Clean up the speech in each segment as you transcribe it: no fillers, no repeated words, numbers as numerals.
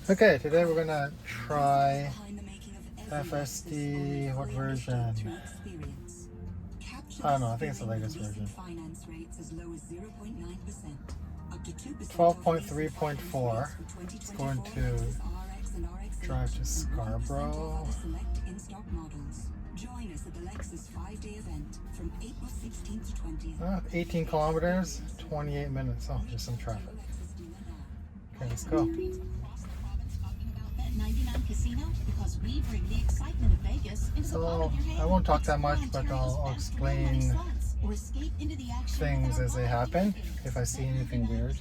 Okay, today we're gonna try FSD. What version? I don't know. I think it's the latest version. 12.3.4. It's going to drive to Scarborough. 18 kilometers, 28 minutes. Oh, there's some traffic. Okay, let's go. So I won't talk that much, but I'll explain things as they happen if I see anything weird.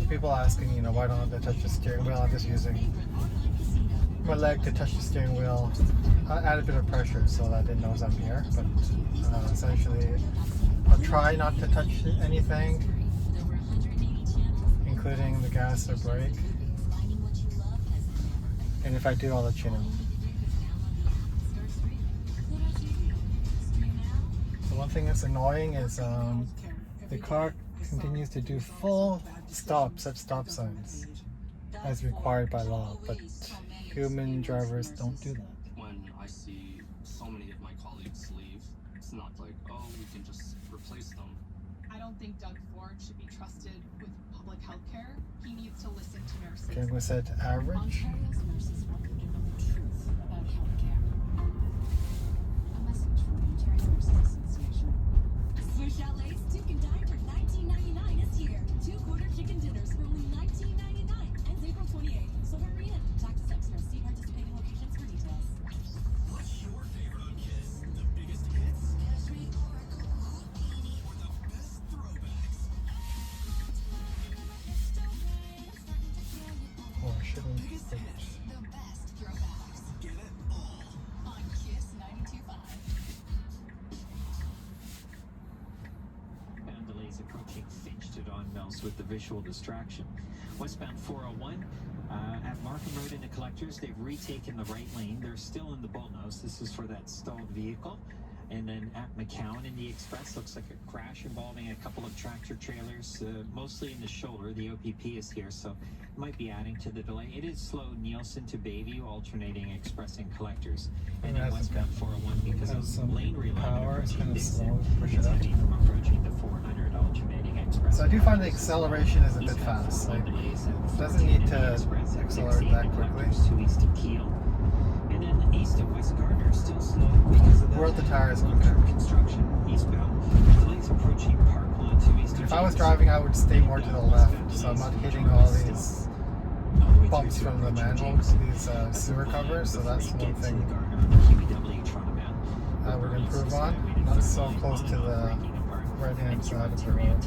People asking, why don't I have to touch the steering wheel? I'm just using my leg to touch the steering wheel. I add a bit of pressure so that it knows I'm here, but essentially I'll try not to touch anything, including the gas or brake. And if I do, I'll let you know. The one thing that's annoying is the car continues to do full stops at stop signs as required by law, but human drivers don't do that. When I see so many of my colleagues leave, it's not like, oh, we can just replace them. I don't think Doug Ford should be trusted with public health care. He needs to listen to nurses. Okay, I'm going to set it to average. Ontario's nurses want to give them the truth about health care. A message from the Ontario Nurses Association. Swiss Chalet's Duke and Dine for $19.99 is here. 2-quarter chicken dinners for only $19.99. Ends April 28th. So hurry in. Taxes extra. See participating locations for details. What's your favorite on Kiss? The biggest hits? Cashmere, Oracle, Houdini, or the best throwbacks? Oh, I shouldn't. Biggest hits, the best throwbacks. Get it all on Kiss 92.5. Bound delays approaching Finch to Don Mills with the visual distraction. Westbound 401 at Markham Road in the collectors, they've retaken the right lane. They're still in the Bullnose. This is for that stalled vehicle. And then at McCowan in the Express, looks like a crash involving a couple of tractor trailers, mostly in the shoulder. The OPP is here, so it might be adding to the delay. It is slow Nielsen to Bayview, alternating Express and collectors. And then westbound 401 because of lane realignment. It's kind of slow. Push it up. From approaching the 400 alternating Express. So I do find the acceleration is a bit fast. Like, it doesn't need to accelerate that quickly. To east of Kiel. And then east of West Gardner, still slow because of the We're at the tires quicker. construction eastbound. Delays approaching Parkland to east of If I was James. driving, I would stay more to the left, so I'm not hitting all these bumps from the manhole, these sewer covers. So that's one thing I would improve on. Not so close to the right-hand side of the road.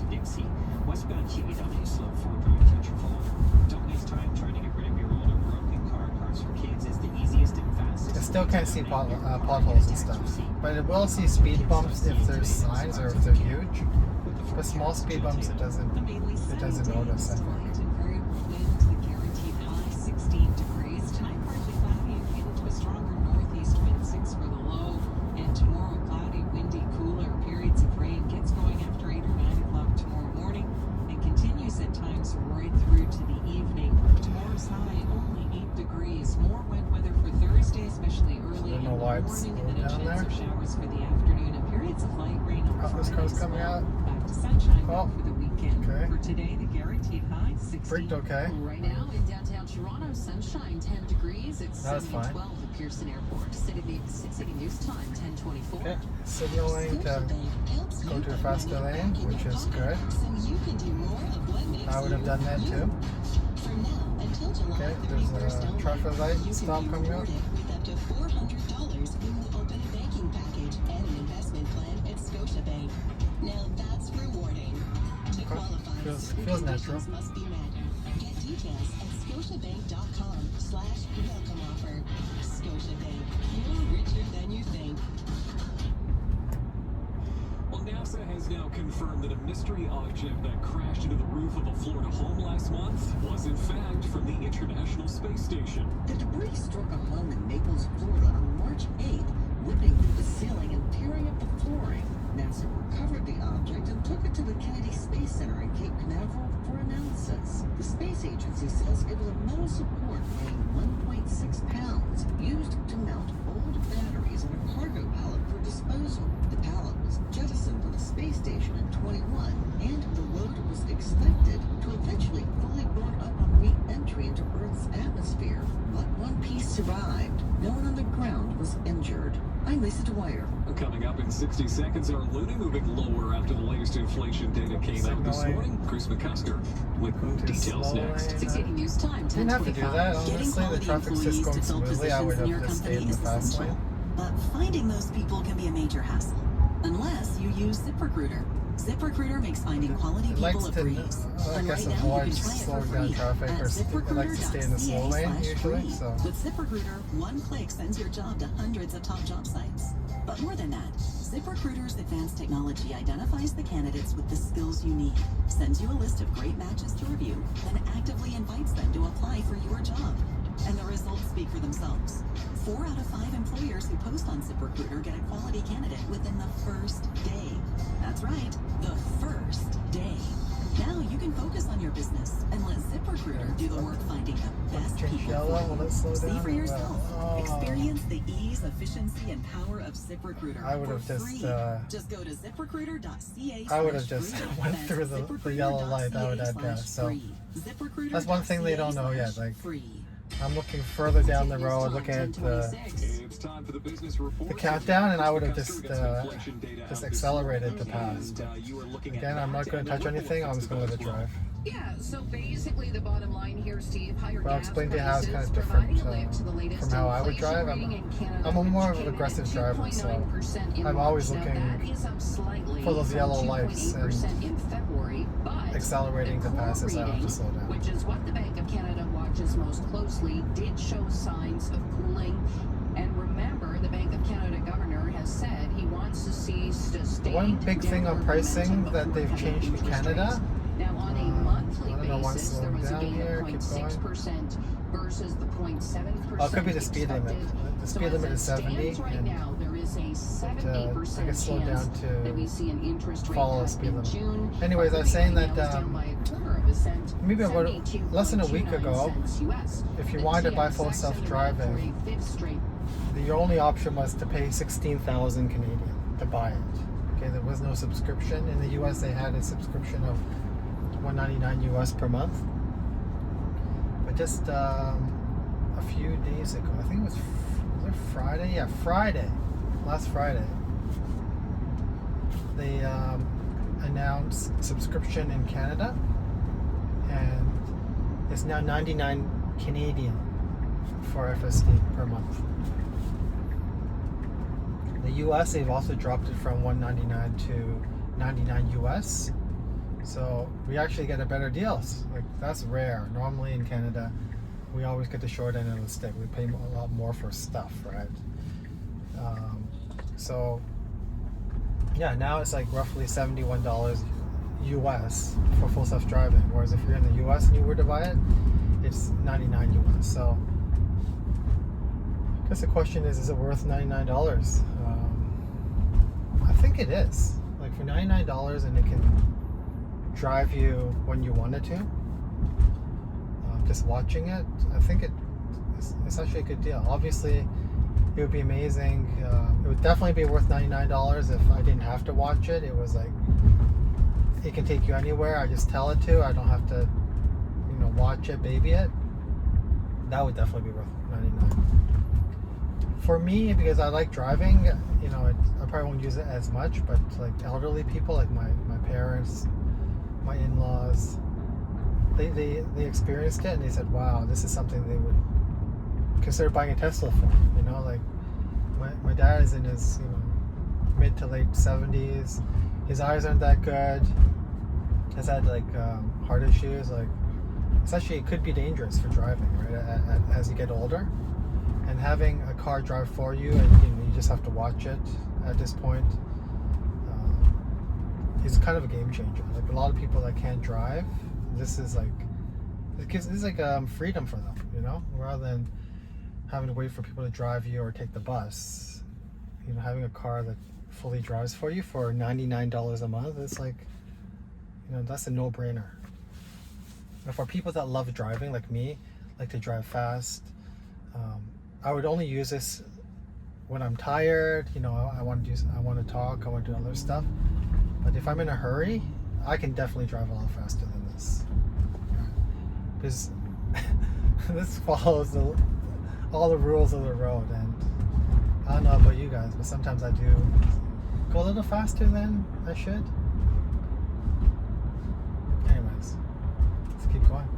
Westbound QEW slow 4 drive to Trafalgar. Don't waste time trying to get rid of your older broken car. Cars for kids is the easiest and fastest. I still can't see potholes and stuff, but it will see speed bumps if there's signs or if they're huge. But small speed bumps, it doesn't notice, I think. The guaranteed high 16 degrees. Tonight partly cloudy and headed to a stronger northeast wind 6 for the low. And tomorrow cloudy, windy, cooler. Periods of rain gets going after 8 or 9 o'clock tomorrow morning and continues at times right through to the evening. Tomorrow's high only 8 degrees. More wet weather for Thursday, especially early in the morning, and then a chance of showers for the afternoon and periods of light rain on This car's Friday. coming out. Back to sunshine Oh, for the weekend. okay. For today, the guaranteed high 16. Braked okay. Right now in downtown Toronto, sunshine 10 degrees. It's That's sunny fine. 12 at Pearson Airport. City News Time 10:24. Okay, signaling to go to a faster lane, which is good. I would have done that too. Okay, there's a traffic light stop coming up. With up to $400 when you open a banking package and an investment plan at Scotiabank. Now that's rewarding. To qualify, Feels certain natural. conditions must be met. Get details at scotiabank.com/welcome offer. Scotiabank, you're richer than you think. Well, NASA has now confirmed that a mystery object that crashed into the roof of a Florida home last month was in fact from the International Space Station. The debris struck a home in Naples, Florida on March 8th, whipping through the ceiling and tearing up the flooring. NASA recovered the object in took it to the Kennedy Space Center in Cape Canaveral for analysis. The space agency says it was a metal support weighing 1.6 pounds used to mount old batteries on a cargo pallet for disposal. The pallet was jettisoned from the space station in 21, and the load was expected to eventually fully burn up on re-entry into Earth's atmosphere. But one piece survived. No one on the ground was injured. I'm Lisa Dwyer. Coming up in 60 seconds, our looting moving lower after the latest inflation data came out this morning. Chris McCusker with details next. 680 News Time, Didn't have to do that. 10:25. Honestly, the traffic's just going smoothly. I would have just stayed in the fast lane. But finding those people can be a major hassle, unless you use ZipRecruiter. ZipRecruiter makes finding quality It people likes a to, breeze. I And guess, right now you avoid can try it for slowing free down traffic, at or it likes to stay in the slow lane usually. ZipRecruiter.ca/free. So With ZipRecruiter, one click sends your job to hundreds of top job sites. But more than that, ZipRecruiter's advanced technology identifies the candidates with the skills you need, sends you a list of great matches to review, then actively invites them to apply for your job. And the results speak for themselves. 4 out of 5 employers who post on ZipRecruiter get a quality candidate within the first day. That's right, the first day. Now you can focus on your business and let ZipRecruiter do the work finding the best change people yellow. Will it slow for you. See down for or yourself. what? Oh. Experience the ease, efficiency, and power of ZipRecruiter I would for have just, free. Just go to ZipRecruiter.ca/free. I would have just went That's through the yellow light. I would have guessed. So ZipRecruiter.ca/free. that's one thing they don't know yet. Like, free. I'm looking further down the road, looking at the It's time for the business report. countdown, and I would have Just accelerated the pass. Again, I'm not going to touch anything. I'm just going to let it drive. Yeah, so basically the bottom line here, Steve, higher But I'll gas explain to you how it's kind of prices different providing a lift to the latest from how I would inflation drive. reading in Canada, I'm a more which of an came in aggressive at driver, so 2.9% in I'm March. always Now, looking that is up slightly for those from yellow lights 2.8% in February, but accelerating the the core passes. I have reading, to slow down. which is what the Bank of Canada watches most closely, did show signs of cooling. And remember, the Bank of Canada governor has said he wants to see sustained One big thing on downward pricing momentum that they've before changed in cutting interest Canada. rates. Now, on a monthly I don't know why it's basis, there slowing was a down gain here. of Keep going. 0.6% versus the 0.7%. Oh, it could be the speed limit. expected. The So speed as limit it is 70, stands right and now, there is a 70% I get slowed chance down to that we see an interest rate follow the cut speed in limit. June. Anyways, I was Moving saying right that now is down by a quarter of a cent, maybe about less than a week 72.29 ago, cents US. if you The wanted to buy full TSX self-driving, for a fifth straight the only option was to pay 16,000 Canadian to buy it. Okay, there was no subscription. In the US, they had a subscription of $199 US per month. But just a few days ago, I think it was it Friday? Yeah, Friday. Last Friday. They announced subscription in Canada, and it's now 99 Canadian for FSD per month. The US, they've also dropped it from $199 to $99 US. So we actually get a better deal. Like, that's rare. Normally in Canada, we always get the short end of the stick. We pay a lot more for stuff, right? So yeah, now it's like roughly $71 US for full self-driving. Whereas if you're in the US and you were to buy it, it's $99 US. So I guess the question is it worth $99? I think it is. Like, for $99, and it can drive you when you want it to. Just watching it, I think it's actually a good deal. Obviously, it would be amazing. It would definitely be worth $99 if I didn't have to watch it. It was like, it can take you anywhere. I just tell it to. I don't have to, watch it, baby it. That would definitely be worth $99. For me, because I like driving, I probably won't use it as much, but like elderly people, like my parents, my in-laws, they experienced it and they said, wow, this is something they would consider buying a Tesla for. Like my dad is in his mid to late 70s. His eyes aren't that good. Has had like heart issues. Like, it could be dangerous for driving, right? As you get older, and having a car drive for you, and you just have to watch it at this point. It's kind of a game changer. Like, a lot of people that can't drive, this is like freedom for them, rather than having to wait for people to drive you or take the bus. Having a car that fully drives for you for $99 a month, it's like, you know, that's a no-brainer. And for people that love driving like me, like to drive fast, I would only use this when I'm tired, you know, I want to talk, I want to do other stuff. But if I'm in a hurry, I can definitely drive a lot faster than this. Because this follows all the rules of the road, and I don't know about you guys, but sometimes I do go a little faster than I should. Anyways, let's keep going.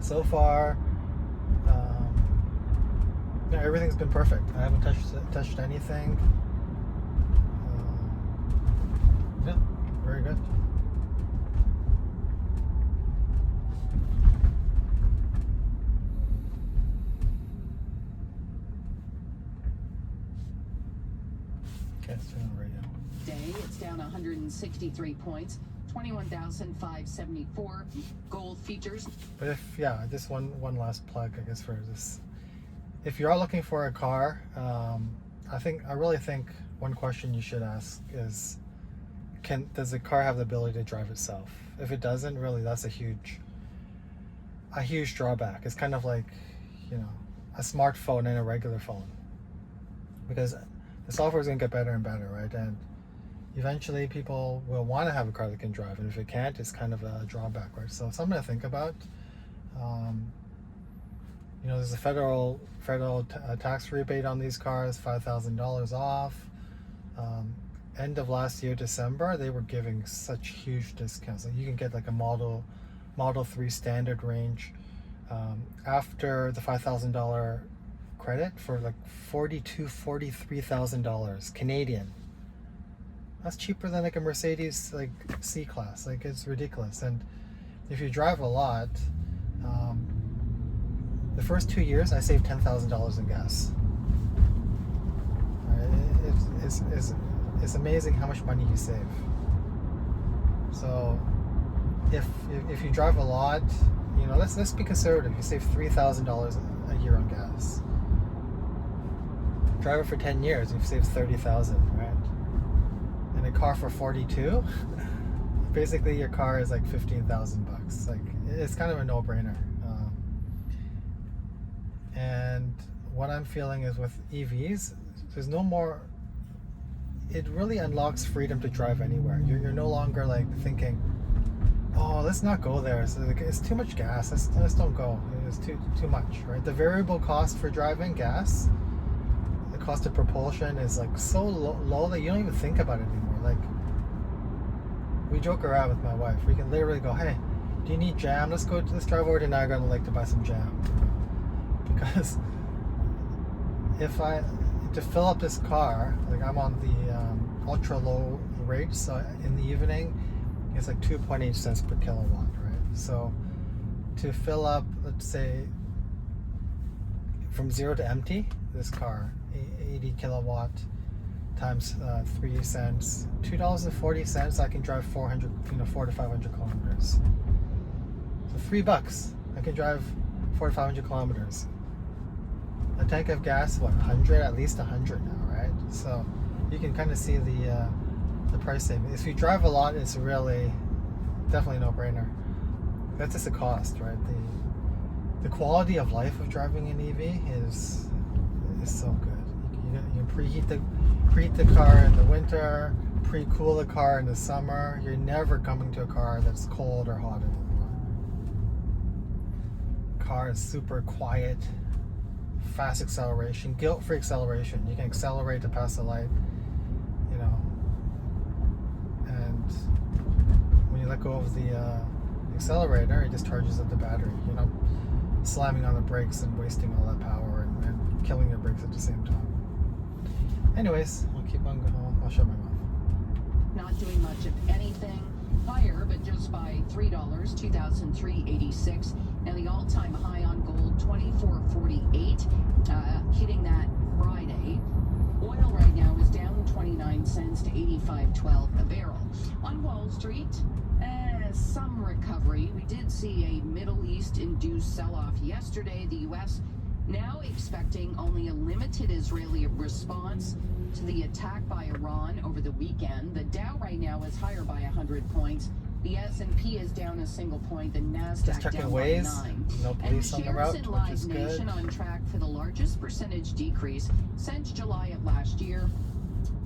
So far, yeah, everything's been perfect. I haven't touched anything. Yeah, very good. Okay, let's turn on the radio. Day, it's down 163 points, 21,574. Gold features. But if, yeah, just one last plug, I guess, for this. If you are looking for a car, I really think one question you should ask is, does the car have the ability to drive itself? If it doesn't, really, that's a huge drawback. It's kind of like, you know, a smartphone and a regular phone, because the software is going to get better and better, right? And eventually people will want to have a car that can drive, and if it can't, it's kind of a drawback, right? So something to think about. You know, there's a federal tax rebate on these cars, $5,000 off. End of last year, December, they were giving such huge discounts. Like you can get like a Model 3 standard range after the $5,000 credit for like $43,000 Canadian. That's cheaper than like a Mercedes like C-Class. Like, it's ridiculous. And if you drive a lot, the first 2 years I saved $10,000 in gas. It's amazing how much money you save. So if you drive a lot, you know, let's be conservative. You save $3,000 a year on gas. Drive it for 10 years, you've saved $30,000, right? And a car for 42, basically your car is like $15,000. Like, it's kind of a no-brainer. And what I'm feeling is with EVs, there's no more. It really unlocks freedom to drive anywhere. You're no longer like thinking, oh, let's not go there. So like, it's too much gas. Let's don't go. It's too much, right? The variable cost for driving gas, the cost of propulsion is like so low that you don't even think about it anymore. Like, we joke around with my wife. We can literally go, hey, do you need jam? Let's drive over to Niagara on the Lake to buy some jam. Because to fill up this car, like I'm on the ultra low rate, so in the evening it's like 2.8 cents per kilowatt, right? So to fill up, let's say from 0 to empty, this car, 80 kilowatt times 3 cents, $2.40, I can drive 400 to 500 kilometers. So $3, I can drive 400 to 500 kilometers. A tank of gas, what, 100? At least 100 now, right? So you can kind of see the price saving. If you drive a lot, it's really definitely a no-brainer. That's just a cost, right? The quality of life of driving an EV is so good. You preheat the car in the winter, pre-cool the car in the summer. You're never coming to a car that's cold or hot anymore. The car is super quiet. Fast acceleration, guilt-free acceleration. You can accelerate to pass the light, you know, and when you let go of the accelerator, it just charges up the battery. You're not slamming on the brakes and wasting all that power and killing your brakes at the same time. Anyways, I'll keep on going. I'll shut my mouth. Not doing much of anything. Higher, but just by $3, $2,386. Now the all-time high on gold, $24.48, hitting that Friday. Oil right now is down 29 cents to $85.12 a barrel. On Wall Street, some recovery. We did see a Middle East-induced sell-off yesterday. The U.S. now expecting only a limited Israeli response. to the attack by Iran over the weekend. The Dow right now is higher by 100 points. The S&P is down a single point. The Just Nasdaq checking down Waze. by 9. No police on the route, shares in which is Live good. Nation on track for the largest percentage decrease since July of last year.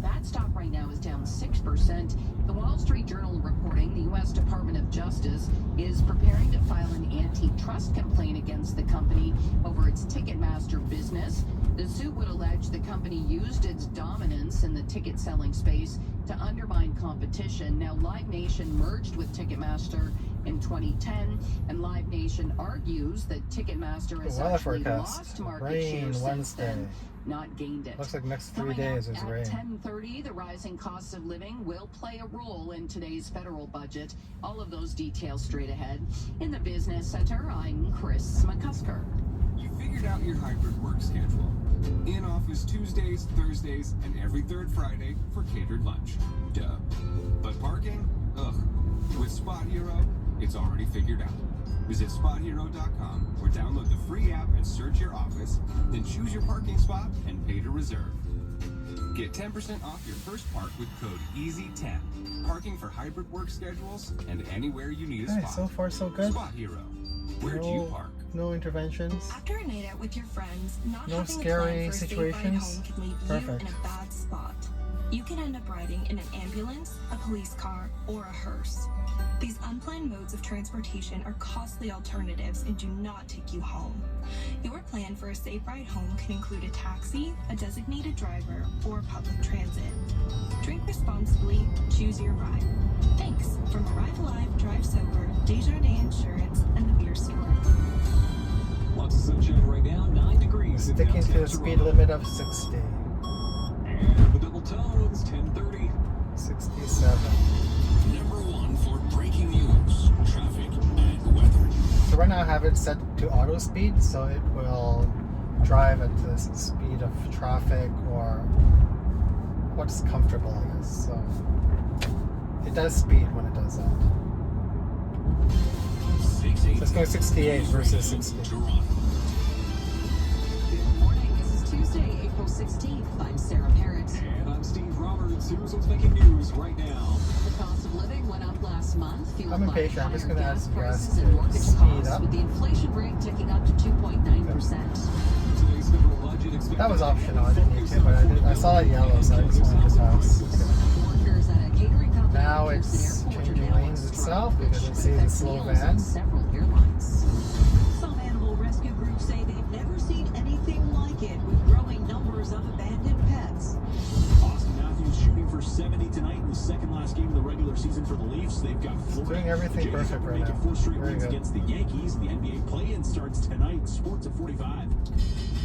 That stock right now is down 6%. The Wall Street Journal reporting the U.S. Department of Justice is preparing to file an antitrust complaint against the company over its Ticketmaster business. The suit would allege the company used its dominance in the ticket selling space to undermine competition. Now, Live Nation merged with Ticketmaster in 2010, and Live Nation argues that Ticketmaster has Weather actually forecast. lost market Rain share since Wednesday. then, not gained it. Looks like next 3 Coming days up is at rain. 10:30, the rising costs of living will play a role in today's federal budget. All of those details straight ahead. In the Business Center, I'm Chris McCusker. You figured out your hybrid work schedule. In office Tuesdays, Thursdays, and every third Friday for catered lunch. Duh. But parking? Ugh. With Spot Hero, it's already figured out. Visit SpotHero.com or download the free app and search your office, then choose your parking spot and pay to reserve. Get 10% off your first park with code EASY10. Parking for hybrid work schedules and anywhere you need a Hey, spot. so far so good. Spot Hero. Where'd you park? No interventions. After a night out with your friends, not No having scary a plan for a safe ride situations? home can leave Perfect. you in a bad spot. You can end up riding in an ambulance, a police car, or a hearse. These unplanned modes of transportation are costly alternatives and do not take you home. Your plan for a safe ride home can include a taxi, a designated driver, or public transit. Drink responsibly, choose your ride. Thanks from Arrive Alive, Drive Sober, Desjardins Insurance, and the Beer Store. Lots of sunshine right now, 9 degrees. in Sticking to downtown the speed Toronto. limit of 60. And the double tones, 10:30. 67. Number 1 for breaking news, traffic, and weather. So right now I have it set to auto speed, so it will drive at the speed of traffic or what's comfortable, I guess. So it does speed when it does that. 680. So it's going 68 versus 60. Toronto. Good morning. This is Tuesday, April 16th. I'm Sarah Parrott. And I'm Steve Roberts. Here's what's making news right now. The cost of living went up last month, fueled I'm by impatient. I'm just higher gonna add gas some gas prices to and mortgage speed costs, up. with the inflation rate ticking up to 2.9%. Today's federal budget expected That was to optional. I didn't need to, but I saw that yellow, so I just wanted to pass. Workers at a catering company Now in it's Pearson Airport are changing now on lanes strike, itself because it which sees a affects slow meals van. on several airlines. Some animal rescue groups say they've never seen anything like it with growing numbers of abandoned pets. Austin Matthews shooting for 70 tonight in the second last game of the regular season for the Leafs. They've got Florida. Doing everything Jays perfect are right making now. 4 straight Very wins good. against the Yankees. The NBA play-in starts tonight. Sports at 45.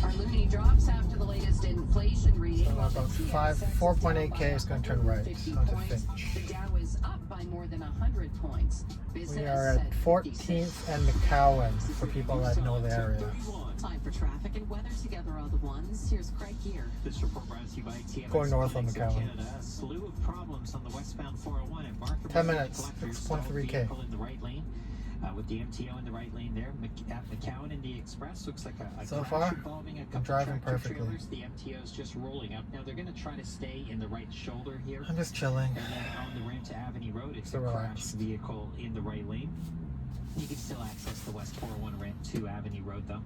Our Looney drops after the latest inflation reading. So while the about TSX is 4.8K down is by going to turn right 150 onto points. Finch. The Dow is up by more than 100 points. We Business are at 14th and McCowan for people that know the area. Time for traffic and weather together on the ones. Here's Craig Gear. This report brought to you by TMS Going north on Clinics of McCowan. Canada. A slew of problems on the westbound 401 at Markham. 10 Road. minutes, Collectors 6.3K. stalled vehicle in the right lane. With the MTO in the right lane there, at McCowan and the Express looks like a So crash far, involving a I'm couple driving tractor perfectly. trailers. The MTO's just rolling up. Now they're going to try to stay in the right shoulder here. I'm just chilling. And then on the ramp to Avenue Road, it's So a relaxed. crashed vehicle in the right lane. You can still access the West 401 ramp to Avenue Road though.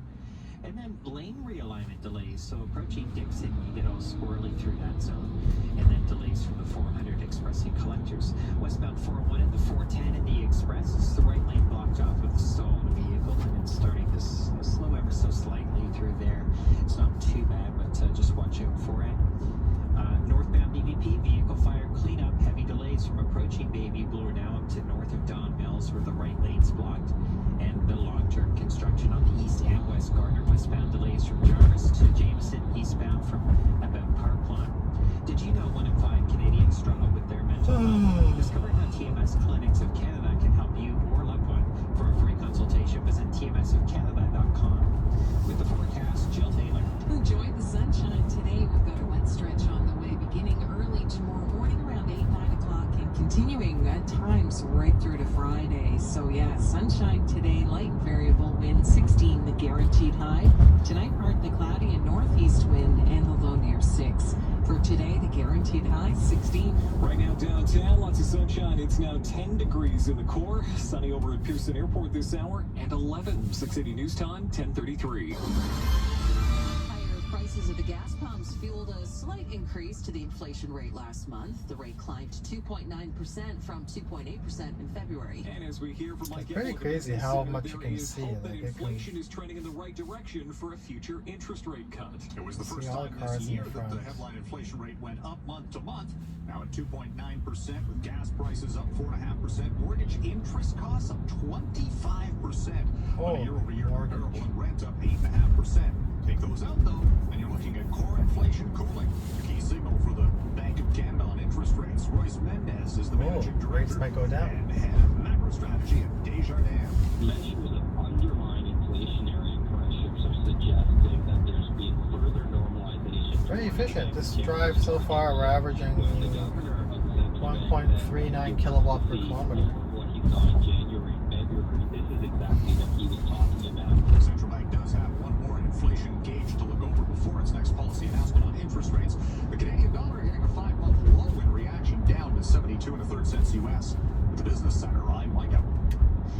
And then lane realignment delays. So approaching Dixon, you get all squirrely through that zone. And then delays from the 400 Express and Collectors. Westbound 401 and the 410 in the Express. It's the right lane blocked off with a stalled vehicle. And it's starting to slow ever so slightly through there. It's not too bad, but just watch out for it. Northbound DVP vehicle fire cleanup. Heavy delays from approaching Baby Blue now up to north of Don Mills where the right lane's blocked. And the long-term construction on the east and west Gardner westbound delays from Jarvis to Jameson eastbound from about Parkland. Did you know 1 in 5 Canadians struggle with their mental health? Discover how TMS Clinics of Canada can help you or loved one. For a free consultation, visit tmsofcanada.com. With the forecast, Jill Taylor. Enjoy the sunshine today. We've got a wet stretch on the way beginning early tomorrow morning around 8, 9 o'clock and continuing at times right through to Friday. So yeah, sunshine today, light variable wind, 16 the guaranteed high. Tonight partly cloudy and northeast wind and the low near 6. For today, the guaranteed high 16. Right now downtown, lots of sunshine. It's now 10 degrees in the core. Sunny over at Pearson Airport this hour and 11. 680 News Time, 10:33. Higher prices at the gas pumps fueled a slight increase to the inflation rate last month. The rate climbed to 2.9% from 2.8% in February. And as we hear from Mike, It's pretty crazy how much you can see. Hope that Like, it inflation can is trending in the right direction for a future interest rate cut. It was the see first all the time cars this in year the that the front. headline inflation rate went up month to month. Now at 2.9%, with gas prices up 4.5%, mortgage interest costs up 25%. Oh, On a year-over-year mortgage. comparable, and rent up 8.5%. Take those out though, and you're looking at core inflation cooling. The key signal for the Bank of Canada on interest rates. Royce Mendez is the managing rates director might go down. and head of macro strategy at Desjardins. Measures of underlying inflationary pressures are suggesting that there's been further normalization. Very efficient. This drive so far, we're averaging 1.39 kilowatt per kilometer. What he saw in January and February. This is exactly what he was talking about. The central bank does have one more inflation gauge to look over before its next policy announcement on interest rates. The Canadian dollar hitting a 5-month low in reaction, down to 72 1/3 cents US. At the Business Center, I'm Mike Out.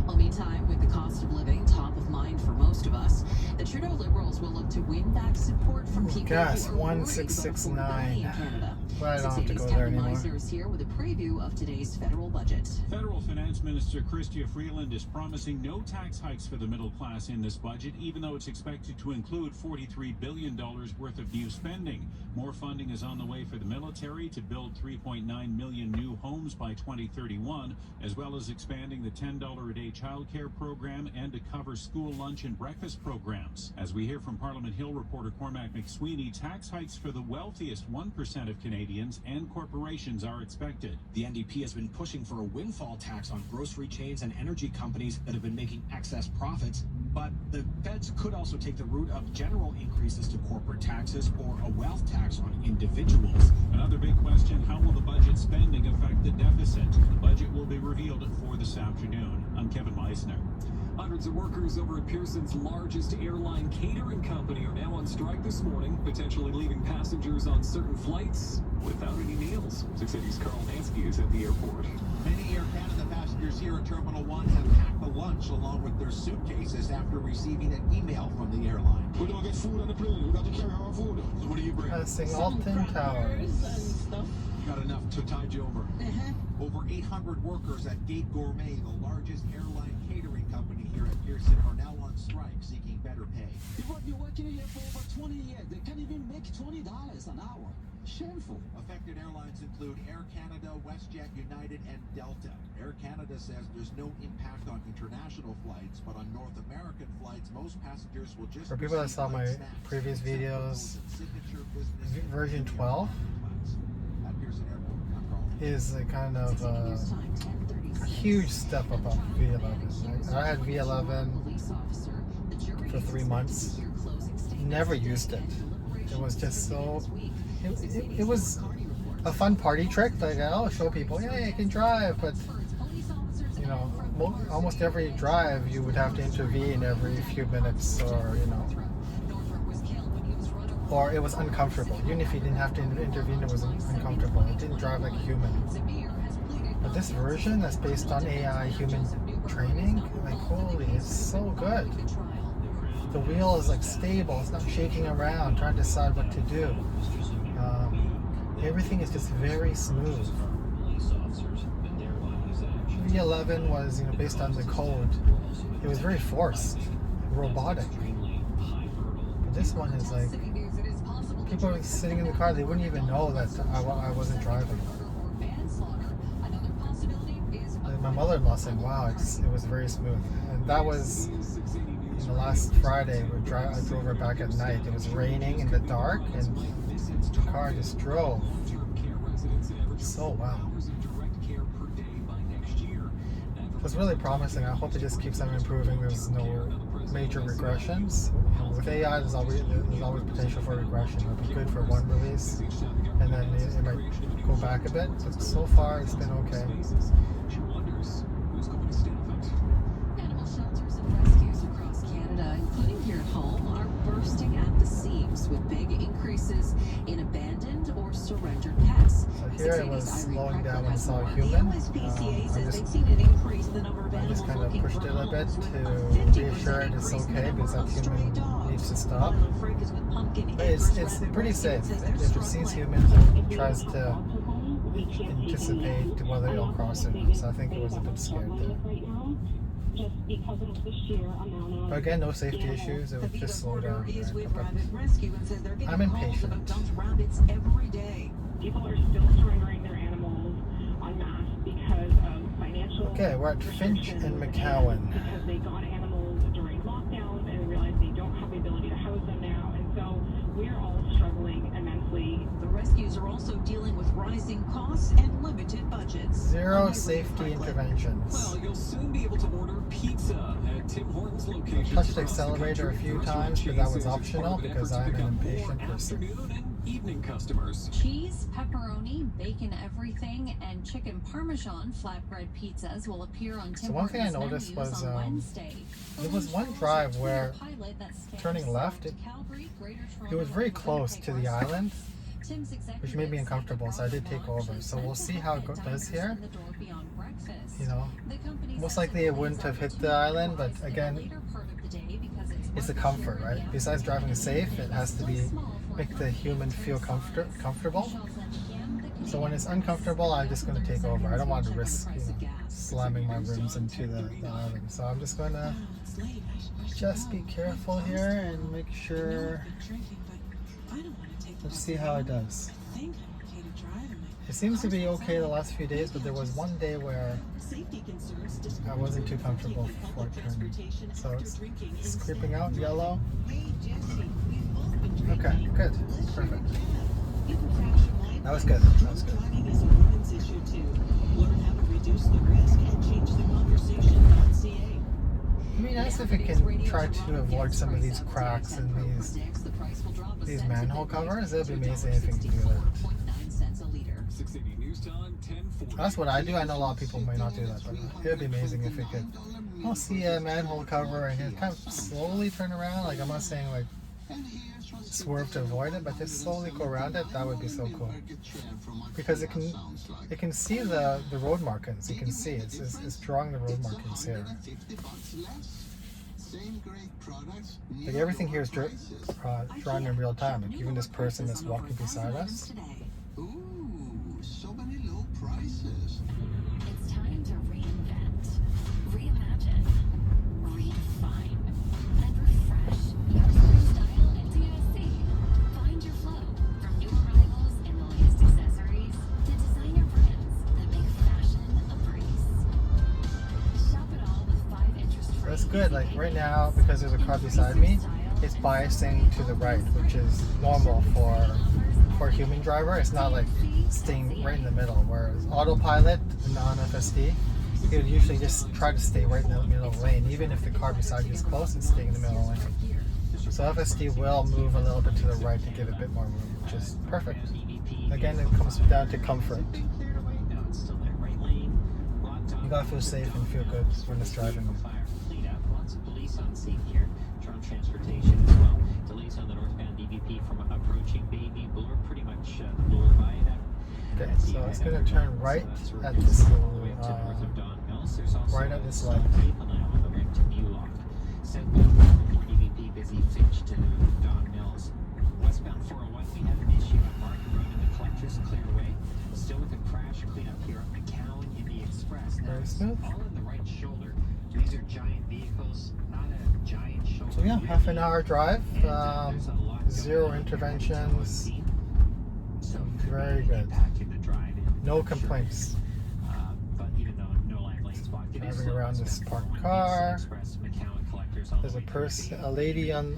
Well, meantime, with the cost of living top of mind for most of us, the Trudeau Liberals will look to win back support from people Gas, who are worried about 1669. affordability in Canada. But I don't have to 680's go there Kevin anymore. Meisner is here with a preview of today's federal budget. Federal Finance Minister Chrystia Freeland is promising no tax hikes for the middle class in this budget, even though it's expected to include $43 billion worth of new spending. More funding is on the way for the military to build 3.9 million new homes by 2031, as well as expanding the $10 a day childcare program and to cover school lunch and breakfast programs. As we hear from Parliament Hill reporter Cormac McSweeney, tax hikes for the wealthiest 1% of Canadians and corporations are expected. The NDP has been pushing for a windfall tax on grocery chains and energy companies that have been making excess profits. But the feds could also take the route of general increases to corporate taxes or a wealth tax on individuals. Another big question, how will the budget spending affect the deficit? The budget will be revealed for this afternoon. I'm Kevin Meisner. Hundreds of workers over at Pearson's largest airline catering company are now on strike this morning, potentially leaving passengers on certain flights without any meals. 680's Carl Nansky is at the airport. Many Air Canada passengers here at Terminal 1 have packed a lunch along with their suitcases after receiving an email from the airline. We don't get food on the plane. We got to carry our food. So what do you bring? Passing Alton Towers. Got enough to tide you over. Over 800 workers at Gate Gourmet, the largest airline catering company here at Pearson, are now on strike seeking better pay. People have been working here for over 20 years. They can't even make $20 an hour. Shameful. Affected airlines include Air Canada, WestJet, United, and Delta. Air Canada says there's no impact on international flights, but on North American flights, most passengers will just For people that saw my previous videos, version 12 is a kind of a huge step above V11. I had V11 for 3 months. Never used it. It was just so. It was a fun party trick. Like, I'll show people, yeah, I can drive, but you know, almost every drive you would have to intervene every few minutes, or you know, or it was uncomfortable. Even if you didn't have to intervene, it was uncomfortable. It didn't drive like a human. But this version that's based on AI human training, like, holy, it's so good. The wheel is like stable. It's not shaking around trying to decide what to do. Everything is just very smooth. V11 was, you know, based on the code. It was very forced, robotic. But this one is like, people are sitting in the car, they wouldn't even know that I wasn't driving. Like my mother-in-law said, wow, it was very smooth. And that was the last Friday. I drove her back at night. It was raining in the dark, and the car just drove so well. It was really promising. I hope it just keeps on improving. There's no major regressions. With AI, there's always potential for regression. It'll be good for one release, and then it might go back a bit. But so far, it's been okay. Animal shelters and rescues across Canada, including here at home are bursting at the seams with big increases in abandoned or surrendered pets. So here it was slowing down when I saw a The human. OSPCA I says just they've seen an increase in the number of I animals just kind of looking pushed for it a bit homes, with to a 50% reassure it it's increase in the okay number because that of stray human dogs. needs to stop. Lionel Frank is with Pumpkin But Acres it's Rapid pretty Rescue safe. and says they're If it sees struggling. humans, it tries to anticipate whether it'll cross or not. So I think it was a bit scared there. But again, no safety issues. It would just slow down. Is Right? with Rabbit Rescue and says they're I'm getting calls impatient. about dumped rabbits every day. People are still surrendering their animals en masse because of financial Okay, we're at Finch and McCowan. because they got animals during lockdowns and realized they don't have the ability to house them now, and so we're all struggling immensely. The rescues are also dealing with rising costs and limited budgets. Zero safety interventions. Well, you'll soon be able to order pizza at Tim Hortons locations. Touched the accelerator a few times, but that was optional Chases because as part I'm of an an effort to pick impatient up more person. afternoon and evening customers. Cheese, pepperoni, bacon everything, and chicken parmesan flatbread pizzas will appear on Tim So one thing I Hortons noticed menus was on Wednesday. there was one drive where turning left, it was very close to the island, which made me uncomfortable, so I did take over. So we'll see how it does here. You know, most likely it wouldn't have hit the island, but again, it's the comfort, right? Besides driving safe, it has to make the human feel comfortable. So when it's uncomfortable, I'm just going to take over. I don't want to risk slamming my rims into the island. So I'm just going to just be careful here and make sure. Let's see how it does. It seems to be okay the last few days, but there was one day where I wasn't too comfortable before turning. So it's creeping out yellow. Okay, good. Perfect. That was good. That was good. It'd be nice if it can try to avoid some of these cracks and these manhole covers. It'd be amazing if it can do that. That's what I do. I know a lot of people may not do that, but it'd be amazing if it could. I'll see a manhole cover and it kind of slowly turn around. Like I'm not saying like swerve to avoid it, but just slowly go around it. That would be so cool because it can see the road markings. You can see it's drawing the road markings here. Like everything here is drawn in real time. Like even this person that's walking beside us. So many low prices. It's time to reinvent, reimagine, redefine, and refresh your style at DSC. Find your flow from new arrivals and the latest accessories to designer brands that make fashion a breeze. Shop it all with 5 interest-free. That's good. Like right now, because there's a car beside me, it's biasing to the right, which is normal for a human driver. It's not like staying right in the middle, whereas autopilot, non-FSD, it would usually just try to stay right in the middle of the lane. Even if the car beside you is close, it's staying in the middle of the lane. So FSD will move a little bit to the right to give a bit more room, which is perfect. Again, it comes down to comfort. You gotta feel safe and feel good when it's driving. Lots of police on scene here. Drone transportation as well. Delays on the northbound DVP from approaching Baby Bloor, pretty much Bloor Viaduct. Okay, so it's gonna turn right at this right at this light. Southbound DVP busy Finch to Don Mills. Westbound 401, we have an issue at Markham Road in the collectors clear away. Still with a crash cleanup here at McCowan in the Express. Now, Very smooth. all in the right shoulder. These are giant vehicles, not a giant shoulder. So yeah, half an hour drive, 0 interventions, very good. No complaints. Driving around this parked car. There's a old lady on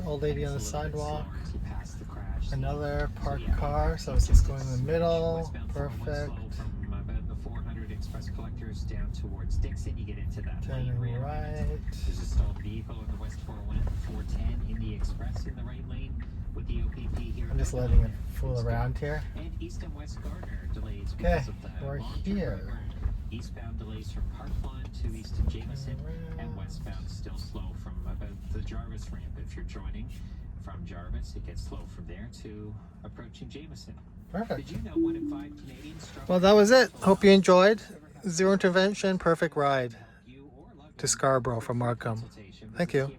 the sidewalk. Another parked car, so it's just going in the middle. Perfect. Express collectors down towards Dixon, you get into that Turning lane right. There's a stalled vehicle on the West 401 and 410 in the Express in the right lane with the OPP here. I'm just letting it fool around here. And East and West Gardner delays Okay, because of the we're long here. road. Eastbound delays from Parkland to east of Jameson, and westbound still slow from about the Jarvis ramp. If you're joining from Jarvis, it gets slow from there to approaching Jameson. Perfect. Did you know 1 in 5 Canadians struggle? Well, that was it. Hope you enjoyed. Zero intervention, perfect ride to Scarborough from Markham. Thank you.